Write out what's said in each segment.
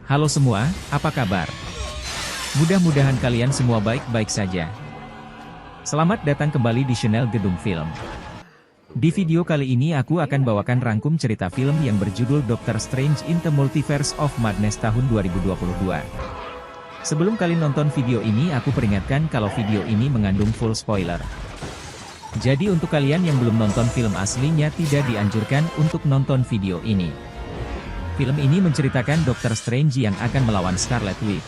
Halo semua, apa kabar? Mudah-mudahan kalian semua baik-baik saja. Selamat datang kembali di channel Gedung Film. Di video kali ini aku akan bawakan rangkum cerita film yang berjudul Doctor Strange in the Multiverse of Madness tahun 2022. Sebelum kalian nonton video ini, aku peringatkan kalau video ini mengandung full spoiler. Jadi untuk kalian yang belum nonton film aslinya tidak dianjurkan untuk nonton video ini. Film ini menceritakan Doctor Strange yang akan melawan Scarlet Witch.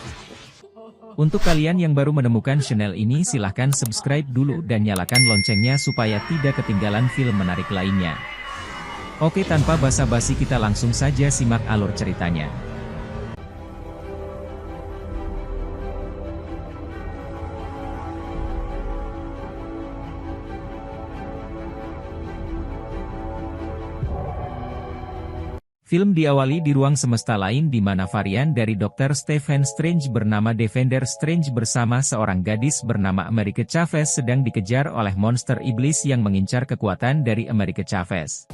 Untuk kalian yang baru menemukan channel ini, silahkan subscribe dulu dan nyalakan loncengnya supaya tidak ketinggalan film menarik lainnya. Oke, tanpa basa-basi kita langsung saja simak alur ceritanya. Film diawali di ruang semesta lain di mana varian dari Dr. Stephen Strange bernama Defender Strange bersama seorang gadis bernama America Chavez sedang dikejar oleh monster iblis yang mengincar kekuatan dari America Chavez.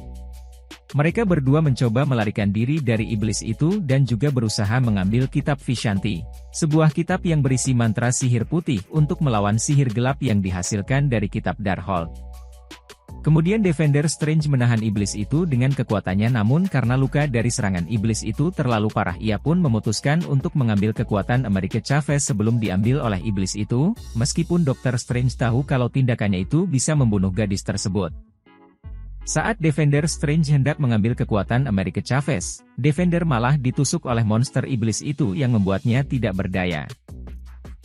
Mereka berdua mencoba melarikan diri dari iblis itu dan juga berusaha mengambil kitab Vishanti, sebuah kitab yang berisi mantra sihir putih untuk melawan sihir gelap yang dihasilkan dari kitab Darkhold. Kemudian Defender Strange menahan iblis itu dengan kekuatannya, namun karena luka dari serangan iblis itu terlalu parah, ia pun memutuskan untuk mengambil kekuatan America Chavez sebelum diambil oleh iblis itu, meskipun Dr. Strange tahu kalau tindakannya itu bisa membunuh gadis tersebut. Saat Defender Strange hendak mengambil kekuatan America Chavez, Defender malah ditusuk oleh monster iblis itu yang membuatnya tidak berdaya.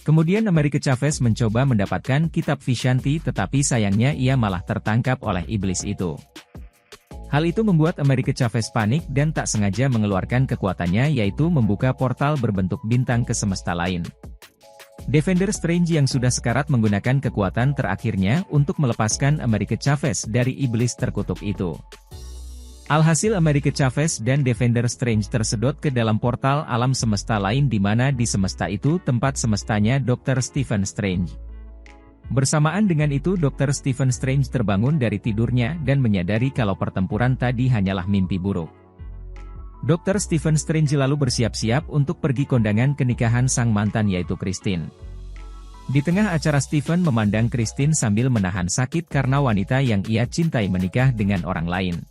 Kemudian America Chavez mencoba mendapatkan kitab Vishanti, tetapi sayangnya ia malah tertangkap oleh iblis itu. Hal itu membuat America Chavez panik dan tak sengaja mengeluarkan kekuatannya, yaitu membuka portal berbentuk bintang ke semesta lain. Defender Strange yang sudah sekarat menggunakan kekuatan terakhirnya untuk melepaskan America Chavez dari iblis terkutuk itu. Alhasil America Chavez dan Defender Strange tersedot ke dalam portal alam semesta lain di mana di semesta itu tempat semestanya Dr. Stephen Strange. Bersamaan dengan itu Dr. Stephen Strange terbangun dari tidurnya dan menyadari kalau pertempuran tadi hanyalah mimpi buruk. Dr. Stephen Strange lalu bersiap-siap untuk pergi kondangan kenikahan sang mantan yaitu Christine. Di tengah acara Stephen memandang Christine sambil menahan sakit karena wanita yang ia cintai menikah dengan orang lain.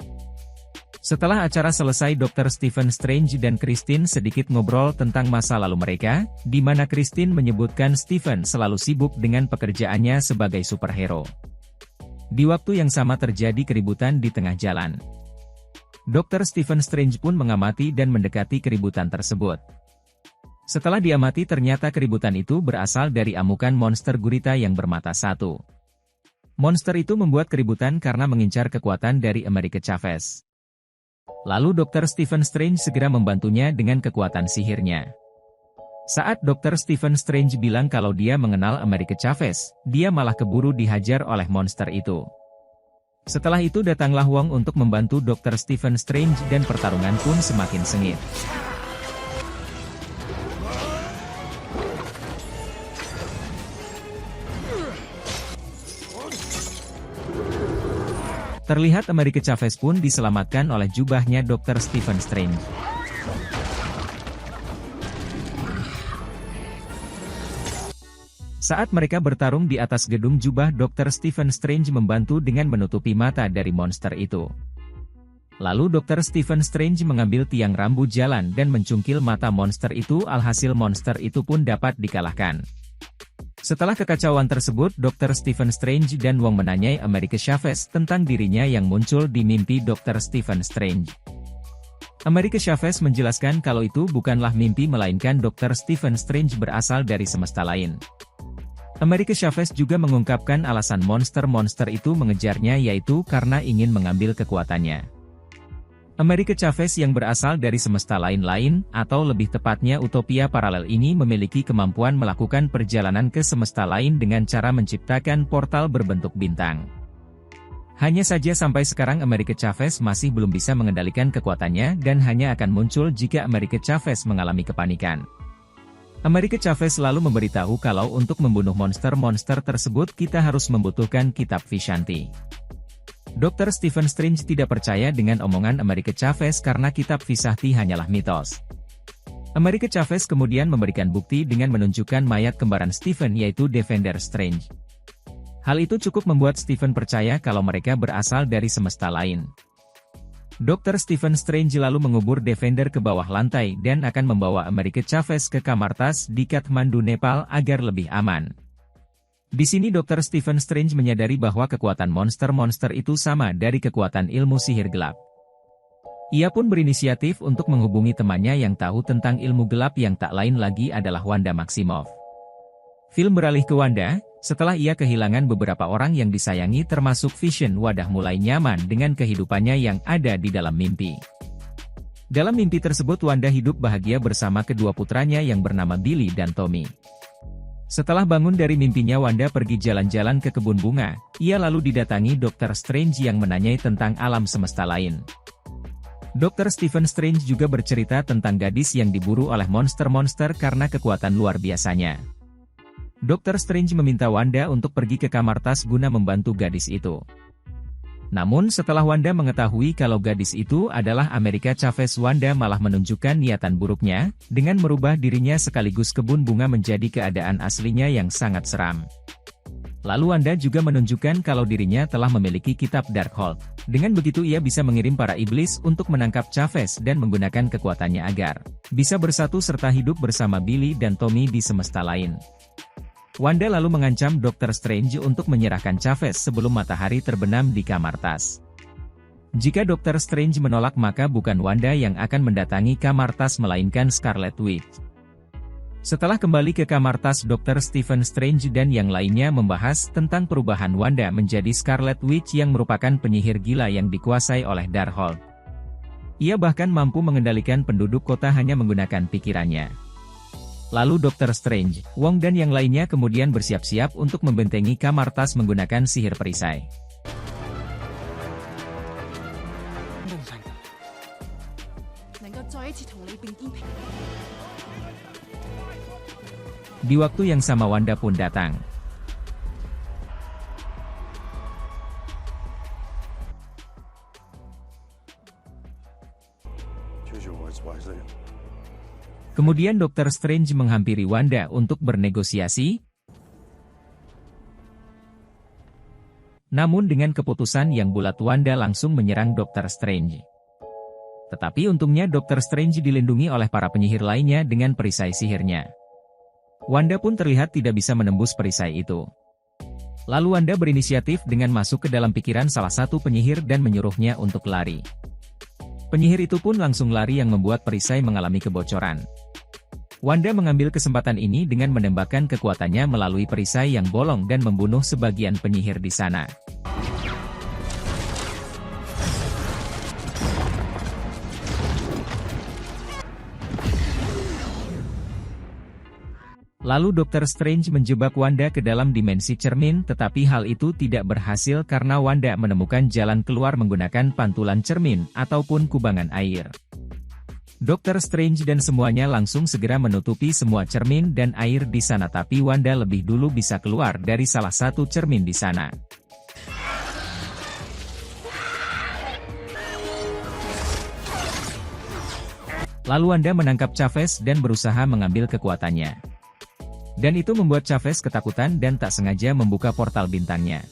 Setelah acara selesai, Dr. Stephen Strange dan Christine sedikit ngobrol tentang masa lalu mereka, di mana Christine menyebutkan Stephen selalu sibuk dengan pekerjaannya sebagai superhero. Di waktu yang sama terjadi keributan di tengah jalan. Dr. Stephen Strange pun mengamati dan mendekati keributan tersebut. Setelah diamati, ternyata keributan itu berasal dari amukan monster gurita yang bermata satu. Monster itu membuat keributan karena mengincar kekuatan dari America Chavez. Lalu Dr. Stephen Strange segera membantunya dengan kekuatan sihirnya. Saat Dr. Stephen Strange bilang kalau dia mengenal America Chavez, dia malah keburu dihajar oleh monster itu. Setelah itu datanglah Wong untuk membantu Dr. Stephen Strange dan pertarungan pun semakin sengit. Terlihat America Chavez pun diselamatkan oleh jubahnya Dr. Stephen Strange. Saat mereka bertarung di atas gedung, jubah Dr. Stephen Strange membantu dengan menutupi mata dari monster itu. Lalu Dr. Stephen Strange mengambil tiang rambu jalan dan mencungkil mata monster itu, alhasil monster itu pun dapat dikalahkan. Setelah kekacauan tersebut, Dr. Stephen Strange dan Wong menanyai America Chavez tentang dirinya yang muncul di mimpi Dr. Stephen Strange. America Chavez menjelaskan kalau itu bukanlah mimpi melainkan Dr. Stephen Strange berasal dari semesta lain. America Chavez juga mengungkapkan alasan monster-monster itu mengejarnya, yaitu karena ingin mengambil kekuatannya. America Chavez yang berasal dari semesta lain-lain, atau lebih tepatnya utopia paralel ini, memiliki kemampuan melakukan perjalanan ke semesta lain dengan cara menciptakan portal berbentuk bintang. Hanya saja sampai sekarang America Chavez masih belum bisa mengendalikan kekuatannya dan hanya akan muncul jika America Chavez mengalami kepanikan. America Chavez lalu memberitahu kalau untuk membunuh monster-monster tersebut kita harus membutuhkan kitab Vishanti. Dr. Stephen Strange tidak percaya dengan omongan America Chavez karena kitab Vishanti hanyalah mitos. America Chavez kemudian memberikan bukti dengan menunjukkan mayat kembaran Stephen yaitu Defender Strange. Hal itu cukup membuat Stephen percaya kalau mereka berasal dari semesta lain. Dr. Stephen Strange lalu mengubur Defender ke bawah lantai dan akan membawa America Chavez ke kamar tas di Kathmandu, Nepal agar lebih aman. Di sini Dr. Stephen Strange menyadari bahwa kekuatan monster-monster itu sama dari kekuatan ilmu sihir gelap. Ia pun berinisiatif untuk menghubungi temannya yang tahu tentang ilmu gelap yang tak lain lagi adalah Wanda Maximoff. Film beralih ke Wanda, setelah ia kehilangan beberapa orang yang disayangi termasuk Vision. Wanda mulai nyaman dengan kehidupannya yang ada di dalam mimpi. Dalam mimpi tersebut Wanda hidup bahagia bersama kedua putranya yang bernama Billy dan Tommy. Setelah bangun dari mimpinya Wanda pergi jalan-jalan ke kebun bunga, ia lalu didatangi Dr. Strange yang menanyai tentang alam semesta lain. Dr. Stephen Strange juga bercerita tentang gadis yang diburu oleh monster-monster karena kekuatan luar biasanya. Dr. Strange meminta Wanda untuk pergi ke kamar tas guna membantu gadis itu. Namun setelah Wanda mengetahui kalau gadis itu adalah America Chavez, Wanda malah menunjukkan niatan buruknya, dengan merubah dirinya sekaligus kebun bunga menjadi keadaan aslinya yang sangat seram. Lalu Wanda juga menunjukkan kalau dirinya telah memiliki kitab Darkhold. Dengan begitu ia bisa mengirim para iblis untuk menangkap Chavez dan menggunakan kekuatannya agar bisa bersatu serta hidup bersama Billy dan Tommy di semesta lain. Wanda lalu mengancam Dr. Strange untuk menyerahkan Chavez sebelum matahari terbenam di kamar tas. Jika Dr. Strange menolak maka bukan Wanda yang akan mendatangi kamar tas melainkan Scarlet Witch. Setelah kembali ke kamar tas, Dr. Stephen Strange dan yang lainnya membahas tentang perubahan Wanda menjadi Scarlet Witch yang merupakan penyihir gila yang dikuasai oleh Darkhold. Ia bahkan mampu mengendalikan penduduk kota hanya menggunakan pikirannya. Lalu Dr. Strange, Wong dan yang lainnya kemudian bersiap-siap untuk membentengi kamar tas menggunakan sihir perisai. Di waktu yang sama Wanda pun datang. Kemudian Dr. Strange menghampiri Wanda untuk bernegosiasi. Namun dengan keputusan yang bulat Wanda langsung menyerang Dr. Strange. Tetapi untungnya Dr. Strange dilindungi oleh para penyihir lainnya dengan perisai sihirnya. Wanda pun terlihat tidak bisa menembus perisai itu. Lalu Wanda berinisiatif dengan masuk ke dalam pikiran salah satu penyihir dan menyuruhnya untuk lari. Penyihir itu pun langsung lari yang membuat perisai mengalami kebocoran. Wanda mengambil kesempatan ini dengan menembakkan kekuatannya melalui perisai yang bolong dan membunuh sebagian penyihir di sana. Lalu Dr. Strange menjebak Wanda ke dalam dimensi cermin, tetapi hal itu tidak berhasil karena Wanda menemukan jalan keluar menggunakan pantulan cermin ataupun kubangan air. Dr. Strange dan semuanya langsung segera menutupi semua cermin dan air di sana, tapi Wanda lebih dulu bisa keluar dari salah satu cermin di sana. Lalu Wanda menangkap Chavez dan berusaha mengambil kekuatannya. Dan itu membuat Chavez ketakutan dan tak sengaja membuka portal bintangnya.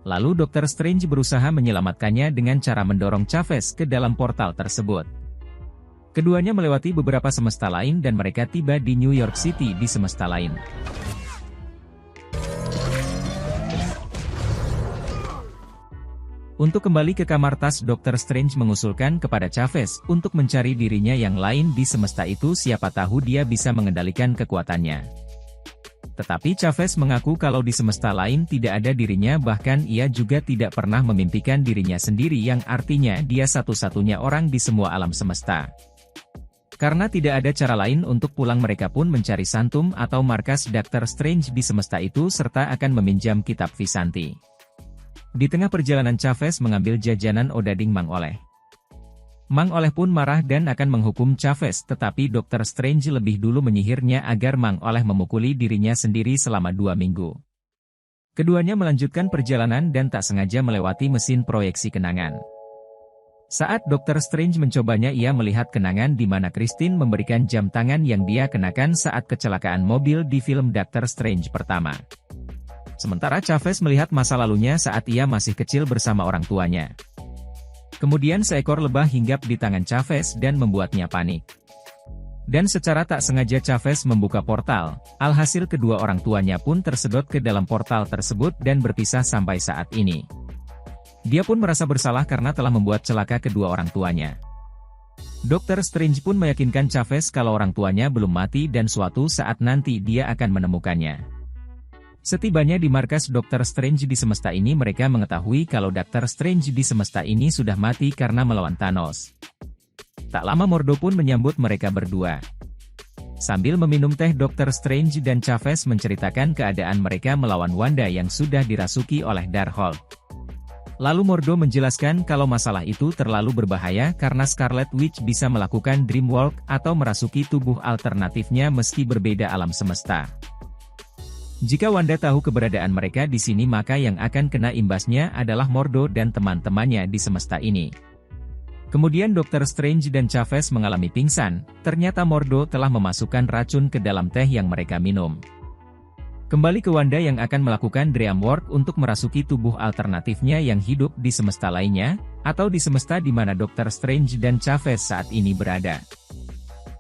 Lalu Dr. Strange berusaha menyelamatkannya dengan cara mendorong Chavez ke dalam portal tersebut. Keduanya melewati beberapa semesta lain dan mereka tiba di New York City di semesta lain. Untuk kembali ke kamar tas, Dr. Strange mengusulkan kepada Chavez untuk mencari dirinya yang lain di semesta itu, siapa tahu dia bisa mengendalikan kekuatannya. Tetapi Chavez mengaku kalau di semesta lain tidak ada dirinya, bahkan ia juga tidak pernah memimpikan dirinya sendiri, yang artinya dia satu-satunya orang di semua alam semesta. Karena tidak ada cara lain untuk pulang, mereka pun mencari Santum atau markas Dr. Strange di semesta itu serta akan meminjam kitab Visanti. Di tengah perjalanan Chavez mengambil jajanan odading Mang Oleh. Mang Oleh pun marah dan akan menghukum Chavez, tetapi Dr. Strange lebih dulu menyihirnya agar Mang Oleh memukuli dirinya sendiri selama 2 minggu. Keduanya melanjutkan perjalanan dan tak sengaja melewati mesin proyeksi kenangan. Saat Dr. Strange mencobanya, ia melihat kenangan di mana Christine memberikan jam tangan yang dia kenakan saat kecelakaan mobil di film Dr. Strange pertama. Sementara Chavez melihat masa lalunya saat ia masih kecil bersama orang tuanya. Kemudian seekor lebah hinggap di tangan Chavez dan membuatnya panik. Dan secara tak sengaja Chavez membuka portal, alhasil kedua orang tuanya pun tersedot ke dalam portal tersebut dan berpisah sampai saat ini. Dia pun merasa bersalah karena telah membuat celaka kedua orang tuanya. Dr. Strange pun meyakinkan Chavez kalau orang tuanya belum mati dan suatu saat nanti dia akan menemukannya. Setibanya di markas Dr. Strange di semesta ini, mereka mengetahui kalau Dr. Strange di semesta ini sudah mati karena melawan Thanos. Tak lama Mordo pun menyambut mereka berdua. Sambil meminum teh, Dr. Strange dan Chavez menceritakan keadaan mereka melawan Wanda yang sudah dirasuki oleh Darkhold. Lalu Mordo menjelaskan kalau masalah itu terlalu berbahaya karena Scarlet Witch bisa melakukan Dreamwalk atau merasuki tubuh alternatifnya meski berbeda alam semesta. Jika Wanda tahu keberadaan mereka di sini, maka yang akan kena imbasnya adalah Mordo dan teman-temannya di semesta ini. Kemudian Dr. Strange dan Chavez mengalami pingsan, ternyata Mordo telah memasukkan racun ke dalam teh yang mereka minum. Kembali ke Wanda yang akan melakukan Dreamwalk untuk merasuki tubuh alternatifnya yang hidup di semesta lainnya, atau di semesta di mana Dr. Strange dan Chavez saat ini berada.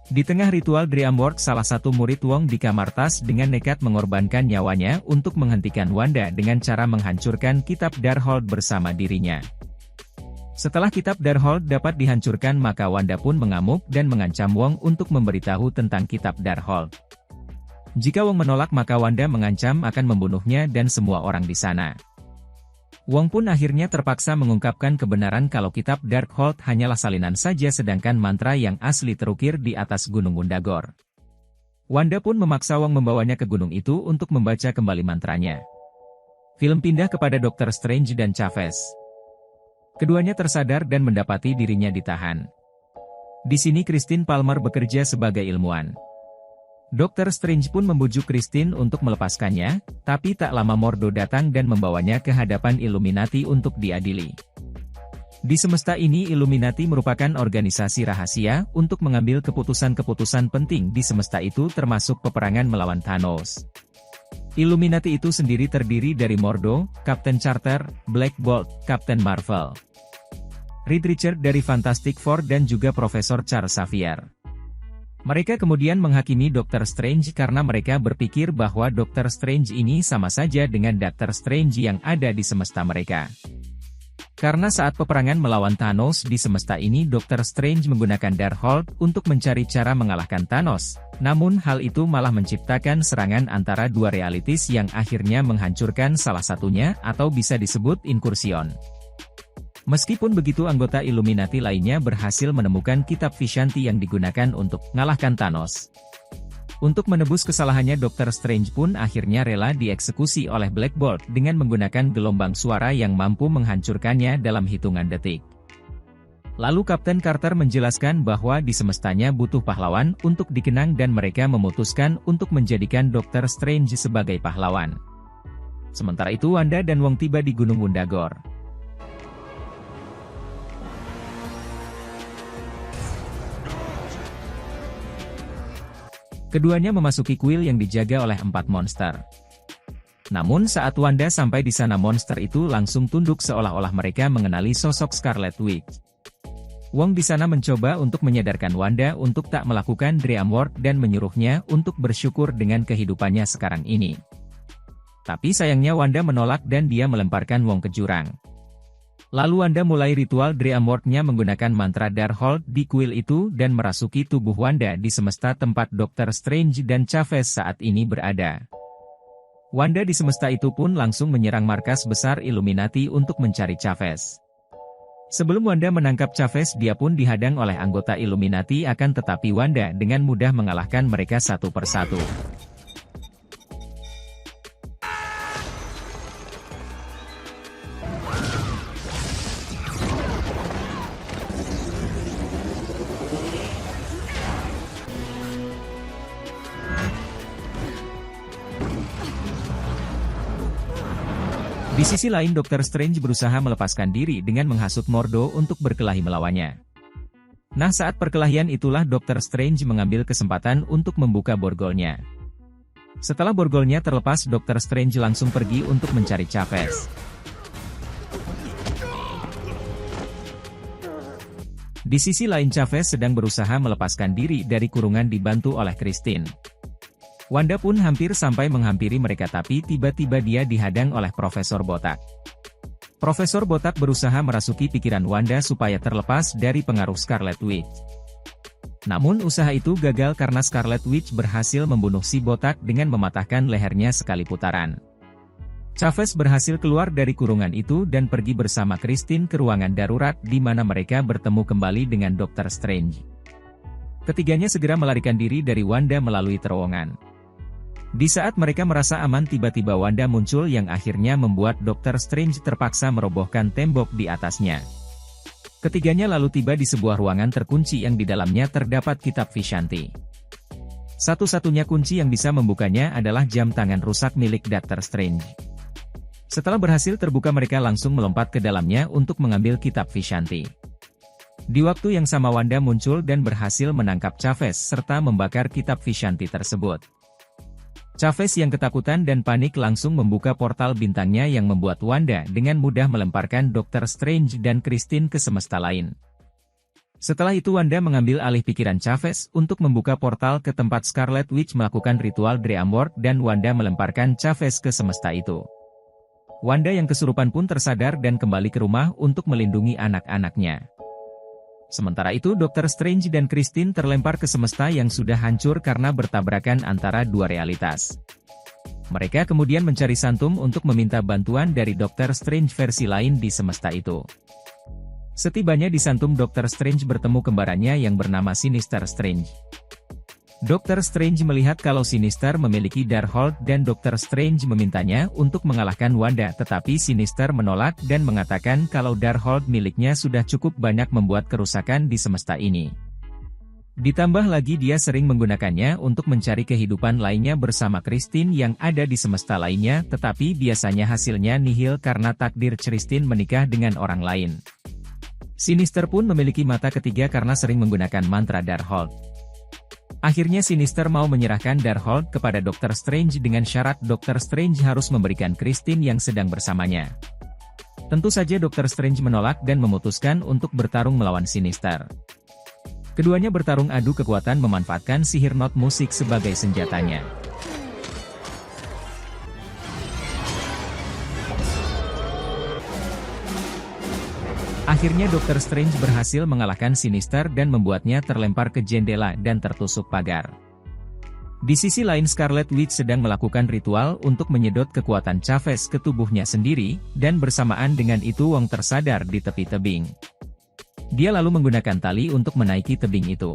Di tengah ritual Dreamwalk, salah satu murid Wong di kamar tas dengan nekat mengorbankan nyawanya untuk menghentikan Wanda dengan cara menghancurkan kitab Darkhold bersama dirinya. Setelah kitab Darkhold dapat dihancurkan, maka Wanda pun mengamuk dan mengancam Wong untuk memberitahu tentang kitab Darkhold. Jika Wong menolak, maka Wanda mengancam akan membunuhnya dan semua orang di sana. Wong pun akhirnya terpaksa mengungkapkan kebenaran kalau kitab Darkhold hanyalah salinan saja, sedangkan mantra yang asli terukir di atas Gunung Wundagore. Wanda pun memaksa Wong membawanya ke gunung itu untuk membaca kembali mantranya. Film pindah kepada Dr. Strange dan Chavez. Keduanya tersadar dan mendapati dirinya ditahan. Di sini Christine Palmer bekerja sebagai ilmuwan. Dr. Strange pun membujuk Christine untuk melepaskannya, tapi tak lama Mordo datang dan membawanya ke hadapan Illuminati untuk diadili. Di semesta ini Illuminati merupakan organisasi rahasia untuk mengambil keputusan-keputusan penting di semesta itu, termasuk peperangan melawan Thanos. Illuminati itu sendiri terdiri dari Mordo, Captain Carter, Black Bolt, Captain Marvel, Reed Richards dari Fantastic Four dan juga Profesor Charles Xavier. Mereka kemudian menghakimi Dr. Strange karena mereka berpikir bahwa Dr. Strange ini sama saja dengan Dr. Strange yang ada di semesta mereka. Karena saat peperangan melawan Thanos di semesta ini, Dr. Strange menggunakan Darkhold untuk mencari cara mengalahkan Thanos. Namun hal itu malah menciptakan serangan antara dua realitas yang akhirnya menghancurkan salah satunya, atau bisa disebut inkursion. Meskipun begitu, anggota Illuminati lainnya berhasil menemukan kitab Vishanti yang digunakan untuk mengalahkan Thanos. Untuk menebus kesalahannya, Dr. Strange pun akhirnya rela dieksekusi oleh Black Bolt dengan menggunakan gelombang suara yang mampu menghancurkannya dalam hitungan detik. Lalu Kapten Carter menjelaskan bahwa di semestanya butuh pahlawan untuk dikenang dan mereka memutuskan untuk menjadikan Dr. Strange sebagai pahlawan. Sementara itu Wanda dan Wong tiba di Gunung Wundagore. Keduanya memasuki kuil yang dijaga oleh 4 monster. Namun saat Wanda sampai di sana, monster itu langsung tunduk seolah-olah mereka mengenali sosok Scarlet Witch. Wong di sana mencoba untuk menyadarkan Wanda untuk tak melakukan Dreamwalk dan menyuruhnya untuk bersyukur dengan kehidupannya sekarang ini. Tapi sayangnya Wanda menolak dan dia melemparkan Wong ke jurang. Lalu Wanda mulai ritual Dreamwalk-nya menggunakan mantra Darkhold di kuil itu dan merasuki tubuh Wanda di semesta tempat Dr. Strange dan Chavez saat ini berada. Wanda di semesta itu pun langsung menyerang markas besar Illuminati untuk mencari Chavez. Sebelum Wanda menangkap Chavez, dia pun dihadang oleh anggota Illuminati, akan tetapi Wanda dengan mudah mengalahkan mereka satu persatu. Di Di sisi lain Dr. Strange berusaha melepaskan diri dengan menghasut Mordo untuk berkelahi melawannya. Nah, saat perkelahian itulah Dr. Strange mengambil kesempatan untuk membuka borgolnya. Setelah borgolnya terlepas, Dr. Strange langsung pergi untuk mencari Chavez. Di sisi lain Chavez sedang berusaha melepaskan diri dari kurungan dibantu oleh Christine. Wanda pun hampir sampai menghampiri mereka tapi tiba-tiba dia dihadang oleh Profesor Botak. Profesor Botak berusaha merasuki pikiran Wanda supaya terlepas dari pengaruh Scarlet Witch. Namun usaha itu gagal karena Scarlet Witch berhasil membunuh si Botak dengan mematahkan lehernya sekali putaran. Chavez berhasil keluar dari kurungan itu dan pergi bersama Christine ke ruangan darurat di mana mereka bertemu kembali dengan Dr. Strange. Ketiganya segera melarikan diri dari Wanda melalui terowongan. Di saat mereka merasa aman tiba-tiba Wanda muncul yang akhirnya membuat Dr. Strange terpaksa merobohkan tembok di atasnya. Ketiganya lalu tiba di sebuah ruangan terkunci yang di dalamnya terdapat kitab Vishanti. Satu-satunya kunci yang bisa membukanya adalah jam tangan rusak milik Dr. Strange. Setelah berhasil terbuka mereka langsung melompat ke dalamnya untuk mengambil kitab Vishanti. Di waktu yang sama Wanda muncul dan berhasil menangkap Chavez serta membakar kitab Vishanti tersebut. Chavez yang ketakutan dan panik langsung membuka portal bintangnya yang membuat Wanda dengan mudah melemparkan Dr. Strange dan Christine ke semesta lain. Setelah itu Wanda mengambil alih pikiran Chavez untuk membuka portal ke tempat Scarlet Witch melakukan ritual Dreamworld dan Wanda melemparkan Chavez ke semesta itu. Wanda yang kesurupan pun tersadar dan kembali ke rumah untuk melindungi anak-anaknya. Sementara itu Dr. Strange dan Christine terlempar ke semesta yang sudah hancur karena bertabrakan antara dua realitas. Mereka kemudian mencari Santum untuk meminta bantuan dari Dr. Strange versi lain di semesta itu. Setibanya di Santum Dr. Strange bertemu kembarannya yang bernama Sinister Strange. Dr. Strange melihat kalau Sinister memiliki Darkhold dan Dr. Strange memintanya untuk mengalahkan Wanda tetapi Sinister menolak dan mengatakan kalau Darkhold miliknya sudah cukup banyak membuat kerusakan di semesta ini. Ditambah lagi dia sering menggunakannya untuk mencari kehidupan lainnya bersama Christine yang ada di semesta lainnya tetapi biasanya hasilnya nihil karena takdir Christine menikah dengan orang lain. Sinister pun memiliki mata ketiga karena sering menggunakan mantra Darkhold. Akhirnya Sinister mau menyerahkan Darkhold kepada Dr. Strange dengan syarat Dr. Strange harus memberikan Christine yang sedang bersamanya. Tentu saja Dr. Strange menolak dan memutuskan untuk bertarung melawan Sinister. Keduanya bertarung adu kekuatan memanfaatkan sihir not musik sebagai senjatanya. Akhirnya Dr. Strange berhasil mengalahkan Sinister dan membuatnya terlempar ke jendela dan tertusuk pagar. Di sisi lain Scarlet Witch sedang melakukan ritual untuk menyedot kekuatan Chavez ke tubuhnya sendiri, dan bersamaan dengan itu Wong tersadar di tepi tebing. Dia lalu menggunakan tali untuk menaiki tebing itu.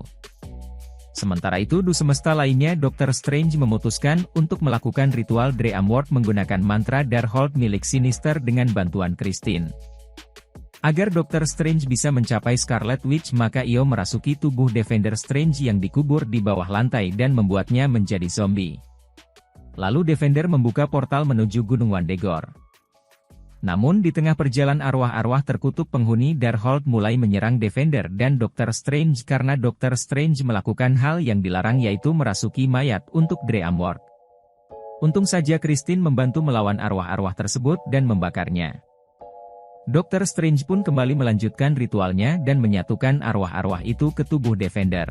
Sementara itu di semesta lainnya Dr. Strange memutuskan untuk melakukan ritual Dreamworld menggunakan mantra Darkhold milik Sinister dengan bantuan Christine. Agar Dr. Strange bisa mencapai Scarlet Witch maka ia merasuki tubuh Defender Strange yang dikubur di bawah lantai dan membuatnya menjadi zombie. Lalu Defender membuka portal menuju Gunung Wandegor. Namun di tengah perjalanan arwah-arwah terkutuk penghuni Darkhold mulai menyerang Defender dan Dr. Strange karena Dr. Strange melakukan hal yang dilarang yaitu merasuki mayat untuk Dreamworld. Untung saja Christine membantu melawan arwah-arwah tersebut dan membakarnya. Dr. Strange pun kembali melanjutkan ritualnya dan menyatukan arwah-arwah itu ke tubuh Defender.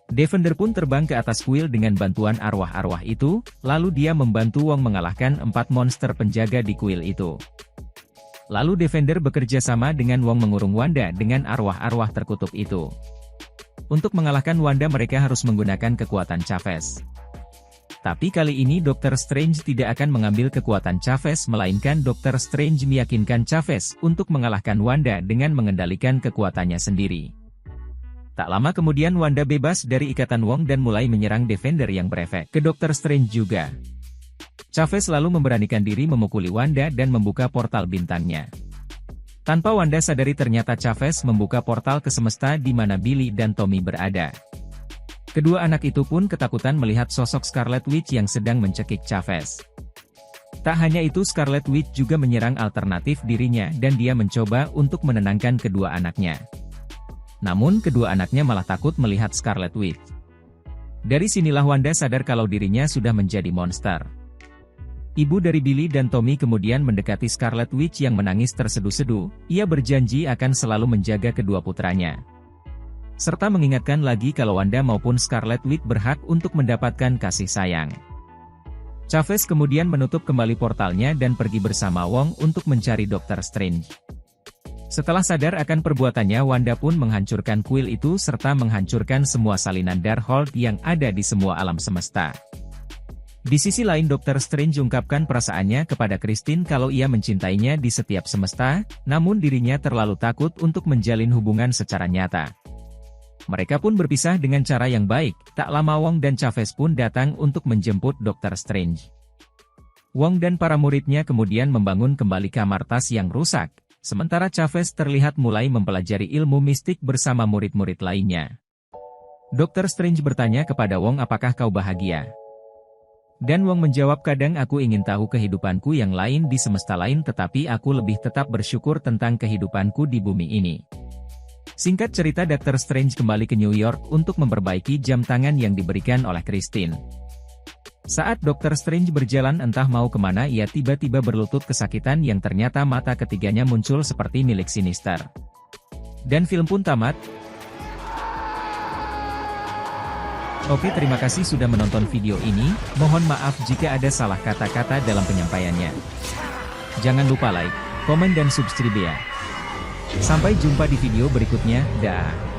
Defender pun terbang ke atas kuil dengan bantuan arwah-arwah itu, lalu dia membantu Wong mengalahkan 4 monster penjaga di kuil itu. Lalu Defender bekerja sama dengan Wong mengurung Wanda dengan arwah-arwah terkutuk itu. Untuk mengalahkan Wanda mereka harus menggunakan kekuatan Chavez. Tapi kali ini Dr. Strange tidak akan mengambil kekuatan Chavez melainkan Dr. Strange meyakinkan Chavez untuk mengalahkan Wanda dengan mengendalikan kekuatannya sendiri. Tak lama kemudian Wanda bebas dari ikatan Wong dan mulai menyerang Defender yang berefek ke Dr. Strange juga. Chavez lalu memberanikan diri memukuli Wanda dan membuka portal bintangnya. Tanpa Wanda sadari ternyata Chavez membuka portal ke semesta di mana Billy dan Tommy berada. Kedua anak itu pun ketakutan melihat sosok Scarlet Witch yang sedang mencekik Chavez. Tak hanya itu, Scarlet Witch juga menyerang alternatif dirinya dan dia mencoba untuk menenangkan kedua anaknya. Namun kedua anaknya malah takut melihat Scarlet Witch. Dari sinilah Wanda sadar kalau dirinya sudah menjadi monster. Ibu dari Billy dan Tommy kemudian mendekati Scarlet Witch yang menangis terseduh-seduh. Ia berjanji akan selalu menjaga kedua putranya, serta mengingatkan lagi kalau Wanda maupun Scarlet Witch berhak untuk mendapatkan kasih sayang. Chavez kemudian menutup kembali portalnya dan pergi bersama Wong untuk mencari Dr. Strange. Setelah sadar akan perbuatannya, Wanda pun menghancurkan kuil itu serta menghancurkan semua salinan Darkhold yang ada di semua alam semesta. Di sisi lain, Dr. Strange ungkapkan perasaannya kepada Christine kalau ia mencintainya di setiap semesta, namun dirinya terlalu takut untuk menjalin hubungan secara nyata. Mereka pun berpisah dengan cara yang baik. Tak lama Wong dan Chavez pun datang untuk menjemput Dr. Strange. Wong dan para muridnya kemudian membangun kembali kamar tas yang rusak, sementara Chavez terlihat mulai mempelajari ilmu mistik bersama murid-murid lainnya. Dr. Strange bertanya kepada Wong, apakah kau bahagia? Dan Wong menjawab, kadang aku ingin tahu kehidupanku yang lain di semesta lain, tetapi aku lebih tetap bersyukur tentang kehidupanku di bumi ini. Singkat cerita, Dr. Strange kembali ke New York untuk memperbaiki jam tangan yang diberikan oleh Christine. Saat Dr. Strange berjalan entah mau kemana, ia tiba-tiba berlutut kesakitan yang ternyata mata ketiganya muncul seperti milik Sinister. Dan film pun tamat. Oke, terima kasih sudah menonton video ini. Mohon maaf jika ada salah kata-kata dalam penyampaiannya. Jangan lupa like, komen dan subscribe ya. Sampai jumpa di video berikutnya, dah.